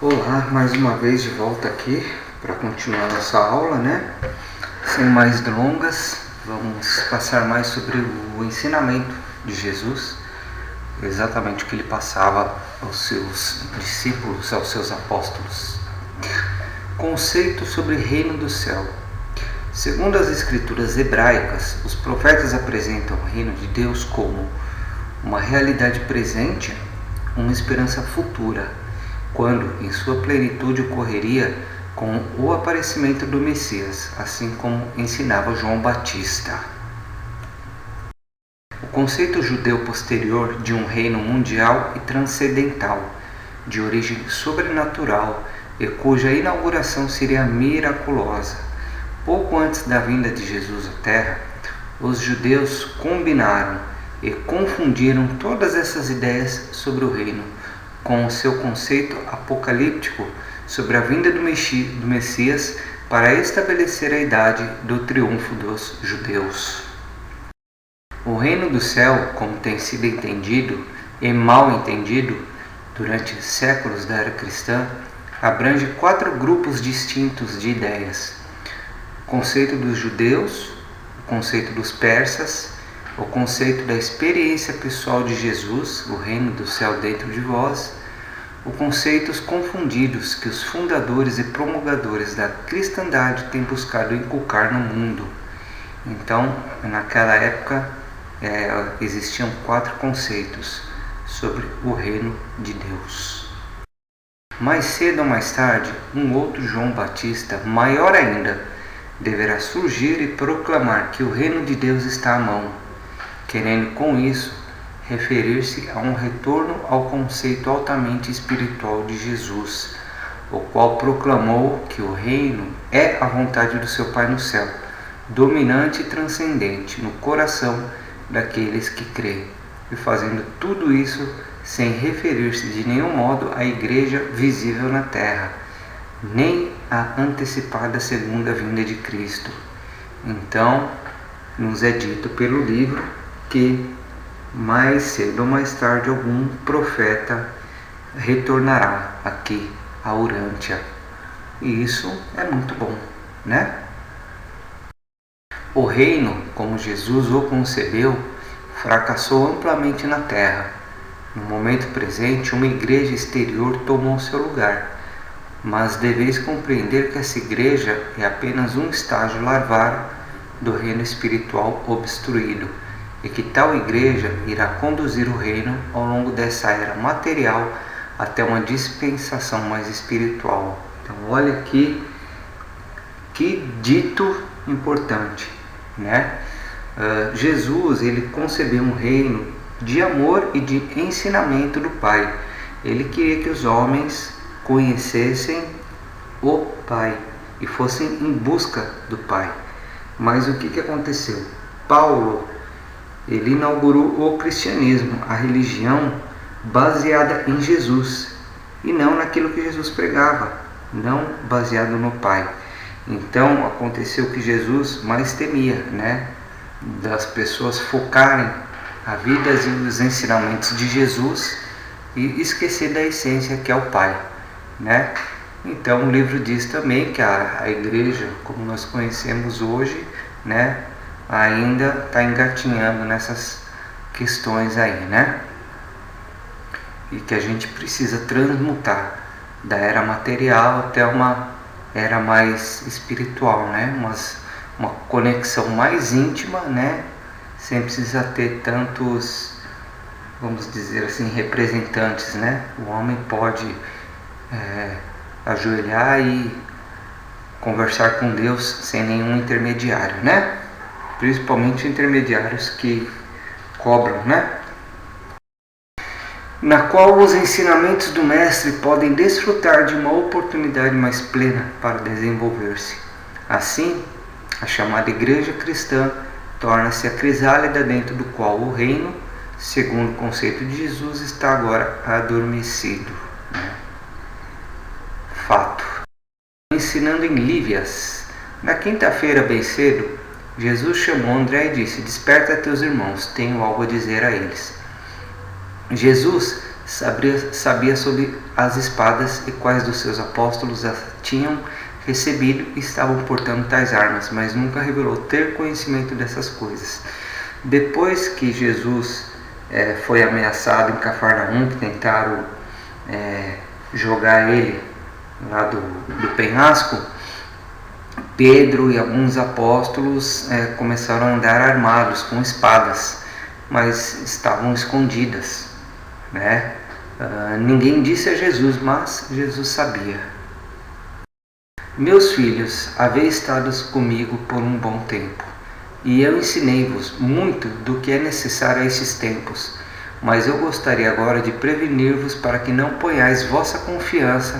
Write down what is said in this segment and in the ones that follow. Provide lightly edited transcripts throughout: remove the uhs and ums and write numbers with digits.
Olá, mais uma vez de volta aqui para continuar nossa aula, né? Sem mais delongas, vamos passar mais sobre o ensinamento de Jesus, exatamente o que ele passava aos seus discípulos, aos seus apóstolos. Conceito sobre reino do céu. Segundo as escrituras hebraicas, os profetas apresentam o reino de Deus como uma realidade presente, uma esperança futura, quando em sua plenitude ocorreria com o aparecimento do Messias, assim como ensinava João Batista. O conceito judeu posterior de um reino mundial e transcendental, de origem sobrenatural e cuja inauguração seria miraculosa. Pouco antes da vinda de Jesus à Terra, os judeus combinaram e confundiram todas essas ideias sobre o reino com o seu conceito apocalíptico sobre a vinda do Messias para estabelecer a idade do triunfo dos judeus. O reino do céu, como tem sido entendido e mal entendido durante séculos da era cristã, abrange 4 grupos distintos de ideias: o conceito dos judeus, o conceito dos persas, o conceito da experiência pessoal de Jesus, o reino do céu dentro de vós, os conceitos confundidos que os fundadores e promulgadores da cristandade têm buscado inculcar no mundo. Então, naquela época, existiam 4 conceitos sobre o reino de Deus. Mais cedo ou mais tarde, um outro João Batista, maior ainda, deverá surgir e proclamar que o reino de Deus está à mão, querendo com isso referir-se a um retorno ao conceito altamente espiritual de Jesus, o qual proclamou que o reino é a vontade do seu Pai no céu, dominante e transcendente no coração daqueles que creem, e fazendo tudo isso sem referir-se de nenhum modo à igreja visível na terra, nem à antecipada segunda vinda de Cristo. Então, nos é dito pelo livro que mais cedo ou mais tarde algum profeta retornará aqui a Urântia. E isso é muito bom, né? O reino, como Jesus o concebeu, fracassou amplamente na terra. No momento presente, uma igreja exterior tomou seu lugar, mas deveis compreender que essa igreja é apenas um estágio larvar do reino espiritual obstruído, e que tal igreja irá conduzir o reino ao longo dessa era material até uma dispensação mais espiritual. Então, olha aqui que dito importante, né? Jesus, ele concebeu um reino de amor e de ensinamento do Pai. Ele queria que os homens conhecessem o Pai e fossem em busca do Pai. Mas o que aconteceu? Paulo, ele inaugurou o cristianismo, a religião baseada em Jesus e não naquilo que Jesus pregava, não baseado no Pai. Então aconteceu que Jesus mais temia, né, das pessoas focarem a vida e os ensinamentos de Jesus e esquecer da essência que é o Pai, né? Então o livro diz também que a igreja, como nós conhecemos hoje, né, ainda está engatinhando nessas questões aí, né? E que a gente precisa transmutar da era material até uma era mais espiritual, né? Uma conexão mais íntima, né? Sem precisar ter tantos, vamos dizer assim, representantes, né? O homem pode ajoelhar e conversar com Deus sem nenhum intermediário, né? Principalmente intermediários que cobram, né? Na qual os ensinamentos do Mestre podem desfrutar de uma oportunidade mais plena para desenvolver-se. Assim, a chamada Igreja Cristã torna-se a crisálida dentro do qual o reino, segundo o conceito de Jesus, está agora adormecido. Fato. Ensinando em Lívias. Na quinta-feira, bem cedo, Jesus chamou André e disse: desperta teus irmãos, tenho algo a dizer a eles. Jesus sabia sobre as espadas e quais dos seus apóstolos as tinham recebido e estavam portando tais armas, mas nunca revelou ter conhecimento dessas coisas. Depois que Jesus foi ameaçado em Cafarnaum, que tentaram jogar ele lá do penhasco, Pedro e alguns apóstolos começaram a andar armados com espadas, mas estavam escondidas, né? Ninguém disse a Jesus, mas Jesus sabia. Meus filhos, haveis estado comigo por um bom tempo, e eu ensinei-vos muito do que é necessário a estes tempos, mas eu gostaria agora de prevenir-vos para que não ponhais vossa confiança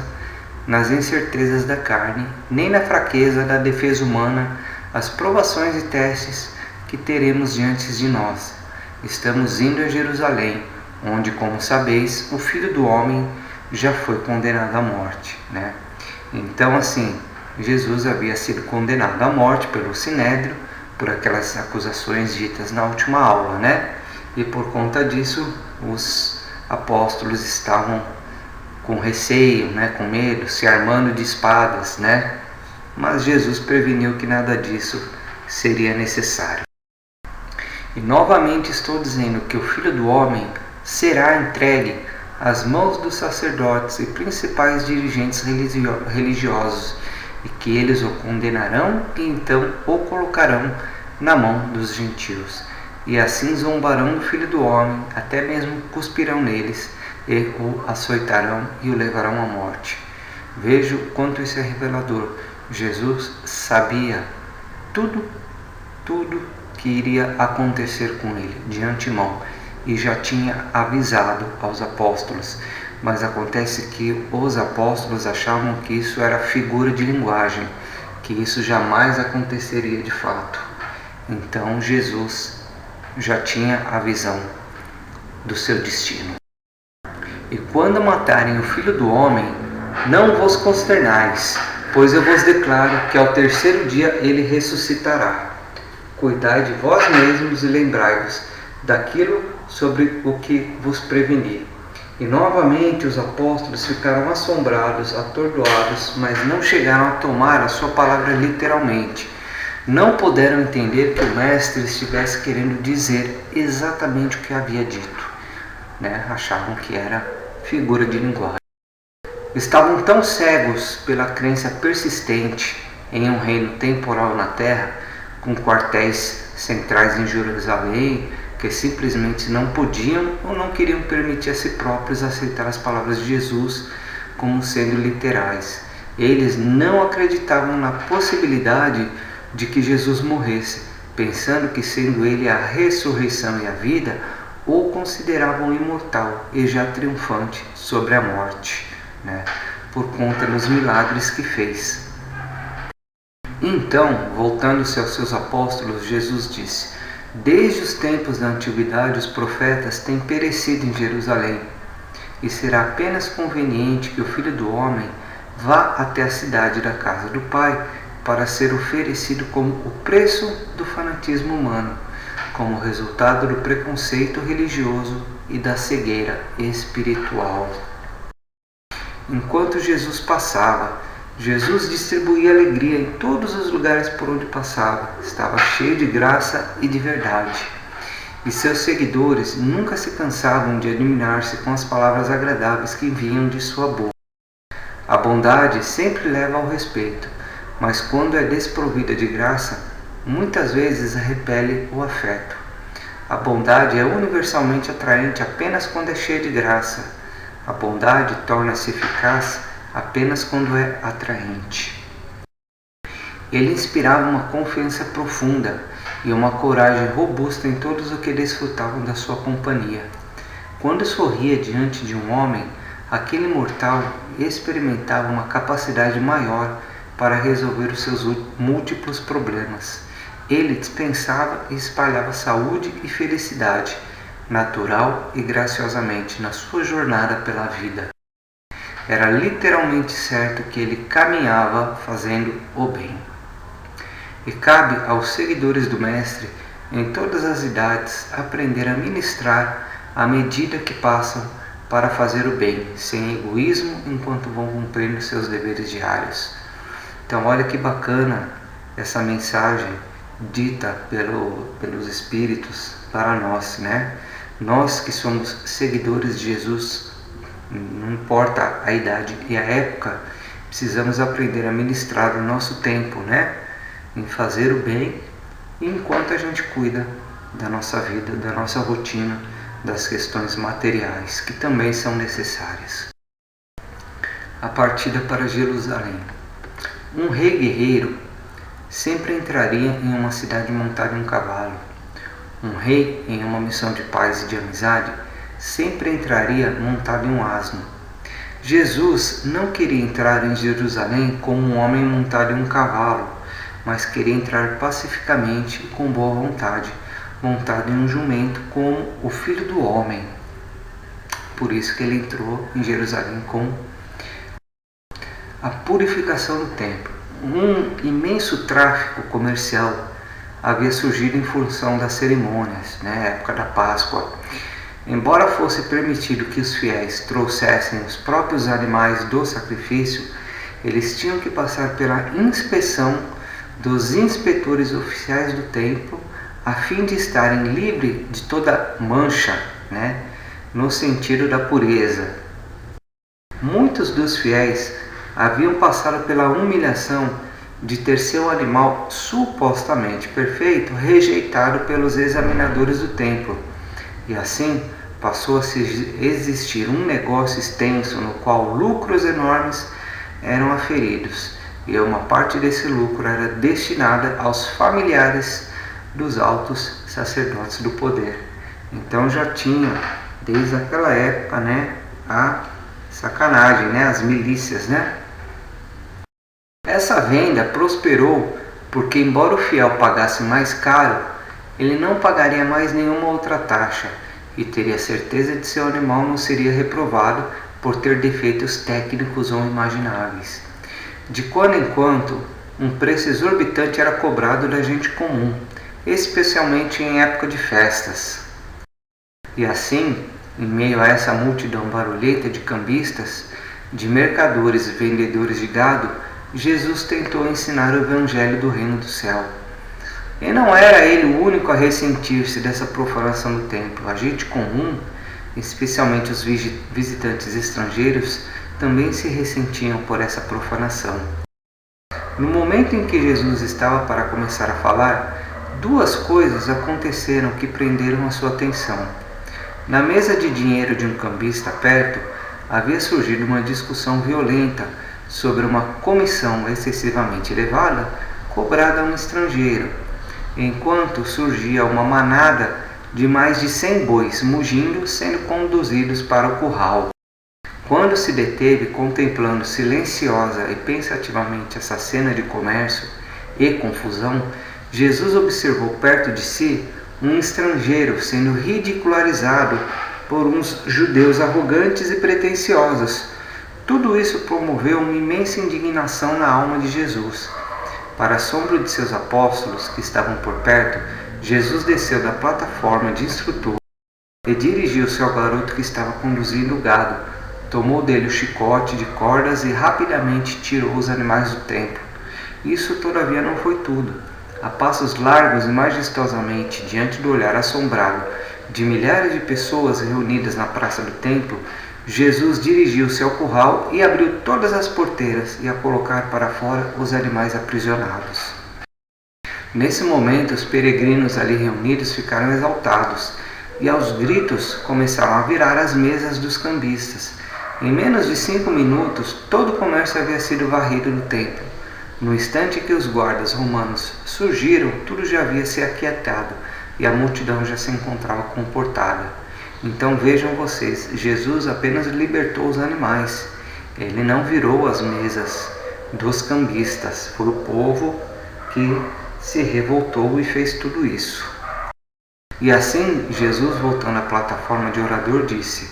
nas incertezas da carne, nem na fraqueza da defesa humana, as provações e testes que teremos diante de nós. Estamos indo a Jerusalém, onde, como sabeis, o Filho do Homem já foi condenado à morte, né? Então, assim, Jesus havia sido condenado à morte pelo Sinédrio, por aquelas acusações ditas na última aula, né? E por conta disso, os apóstolos estavam com receio, né, com medo, se armando de espadas, né? Mas Jesus preveniu que nada disso seria necessário. E novamente estou dizendo que o Filho do Homem será entregue às mãos dos sacerdotes e principais dirigentes religiosos, e que eles o condenarão e então o colocarão na mão dos gentios. E assim zombarão do Filho do Homem, até mesmo cuspirão neles, e o açoitarão e o levarão à morte. Vejo quanto isso é revelador. Jesus sabia tudo que iria acontecer com ele de antemão e já tinha avisado aos apóstolos. Mas acontece que os apóstolos achavam que isso era figura de linguagem, que isso jamais aconteceria de fato. Então Jesus já tinha a visão do seu destino. E quando matarem o Filho do Homem, não vos consternais, pois eu vos declaro que ao terceiro dia ele ressuscitará. Cuidai de vós mesmos e lembrai-vos daquilo sobre o que vos preveni. E novamente os apóstolos ficaram assombrados, atordoados, mas não chegaram a tomar a sua palavra literalmente. Não puderam entender que o mestre estivesse querendo dizer exatamente o que havia dito, né? Achavam que era figura de linguagem. Estavam tão cegos pela crença persistente em um reino temporal na terra, com quartéis centrais em Jerusalém, que simplesmente não podiam ou não queriam permitir a si próprios aceitar as palavras de Jesus como sendo literais. Eles não acreditavam na possibilidade de que Jesus morresse, pensando que, sendo ele a ressurreição e a vida, o consideravam imortal e já triunfante sobre a morte, né? Por conta dos milagres que fez. Então, voltando-se aos seus apóstolos, Jesus disse: desde os tempos da antiguidade os profetas têm perecido em Jerusalém, e será apenas conveniente que o Filho do Homem vá até a cidade da casa do Pai para ser oferecido como o preço do fanatismo humano, como resultado do preconceito religioso e da cegueira espiritual. Enquanto Jesus passava, Jesus distribuía alegria em todos os lugares por onde passava. Estava cheio de graça e de verdade. E seus seguidores nunca se cansavam de admirar-se com as palavras agradáveis que vinham de sua boca. A bondade sempre leva ao respeito, mas quando é desprovida de graça, muitas vezes repele o afeto. A bondade é universalmente atraente apenas quando é cheia de graça. A bondade torna-se eficaz apenas quando é atraente. Ele inspirava uma confiança profunda e uma coragem robusta em todos os que desfrutavam da sua companhia. Quando sorria diante de um homem, aquele mortal experimentava uma capacidade maior para resolver os seus múltiplos problemas. Ele dispensava e espalhava saúde e felicidade, natural e graciosamente, na sua jornada pela vida. Era literalmente certo que ele caminhava fazendo o bem. E cabe aos seguidores do Mestre, em todas as idades, aprender a ministrar à medida que passam para fazer o bem, sem egoísmo, enquanto vão cumprindo seus deveres diários. Então olha que bacana essa mensagem dita pelos Espíritos para nós, né? Nós que somos seguidores de Jesus, não importa a idade e a época, precisamos aprender a ministrar o nosso tempo, né? Em fazer o bem, enquanto a gente cuida da nossa vida, da nossa rotina, das questões materiais, que também são necessárias. A partida para Jerusalém. Um rei guerreiro sempre entraria em uma cidade montado em um cavalo. Um rei, em uma missão de paz e de amizade, sempre entraria montado em um asno. Jesus não queria entrar em Jerusalém como um homem montado em um cavalo, mas queria entrar pacificamente e com boa vontade, montado em um jumento como o Filho do Homem. Por isso que ele entrou em Jerusalém com a purificação do templo. Um imenso tráfico comercial havia surgido em função das cerimônias, na época da Páscoa. Embora fosse permitido que os fiéis trouxessem os próprios animais do sacrifício, eles tinham que passar pela inspeção dos inspetores oficiais do templo, a fim de estarem livres de toda mancha, no sentido da pureza. Muitos dos fiéis haviam passado pela humilhação de ter seu animal supostamente perfeito rejeitado pelos examinadores do templo, e assim passou a existir um negócio extenso no qual lucros enormes eram aferidos, e uma parte desse lucro era destinada aos familiares dos altos sacerdotes do poder. Então já tinha, desde aquela época, a sacanagem, as milícias, Essa venda prosperou porque, embora o fiel pagasse mais caro, ele não pagaria mais nenhuma outra taxa e teria certeza de seu animal não seria reprovado por ter defeitos técnicos ou imagináveis. De quando em quando, um preço exorbitante era cobrado da gente comum, especialmente em época de festas. E assim, em meio a essa multidão barulhenta de cambistas, de mercadores e vendedores de gado, Jesus tentou ensinar o Evangelho do Reino do Céu. E não era ele o único a ressentir-se dessa profanação do templo. A gente comum, especialmente os visitantes estrangeiros, também se ressentiam por essa profanação. No momento em que Jesus estava para começar a falar, duas coisas aconteceram que prenderam a sua atenção. Na mesa de dinheiro de um cambista perto, havia surgido uma discussão violenta sobre uma comissão excessivamente elevada cobrada a um estrangeiro, enquanto surgia uma manada de mais de 100 bois mugindo sendo conduzidos para o curral. Quando se deteve contemplando silenciosa e pensativamente essa cena de comércio e confusão, Jesus observou perto de si um estrangeiro sendo ridicularizado por uns judeus arrogantes e pretensiosos. Tudo isso promoveu uma imensa indignação na alma de Jesus. Para assombro de seus apóstolos que estavam por perto, Jesus desceu da plataforma de instrutor e dirigiu-se ao garoto que estava conduzindo o gado. Tomou dele o chicote de cordas e rapidamente tirou os animais do templo. Isso, todavia, não foi tudo. A passos largos e majestosamente, diante do olhar assombrado de milhares de pessoas reunidas na praça do templo, Jesus dirigiu-se ao curral e abriu todas as porteiras e a colocar para fora os animais aprisionados. Nesse momento, os peregrinos ali reunidos ficaram exaltados e aos gritos começaram a virar as mesas dos cambistas. Em menos de 5 minutos, todo o comércio havia sido varrido do templo. No instante que os guardas romanos surgiram, tudo já havia se aquietado e a multidão já se encontrava comportada. Então vejam vocês, Jesus apenas libertou os animais. Ele não virou as mesas dos cambistas. Foi o povo que se revoltou e fez tudo isso. E assim, Jesus, voltando à plataforma de orador, disse: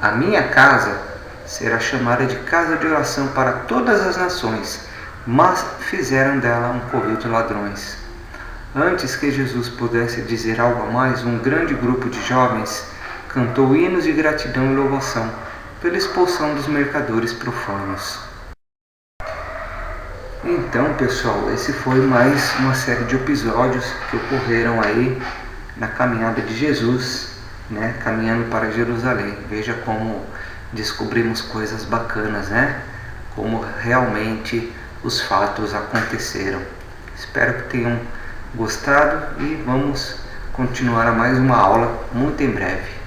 "A minha casa será chamada de casa de oração para todas as nações, mas fizeram dela um covil de ladrões." Antes que Jesus pudesse dizer algo a mais, um grande grupo de jovens cantou hinos de gratidão e louvação pela expulsão dos mercadores profanos. Então, pessoal, esse foi mais uma série de episódios que ocorreram aí na caminhada de Jesus, né, caminhando para Jerusalém. Veja como descobrimos coisas bacanas, né? Como realmente os fatos aconteceram. Espero que tenham gostado e vamos continuar a mais uma aula muito em breve.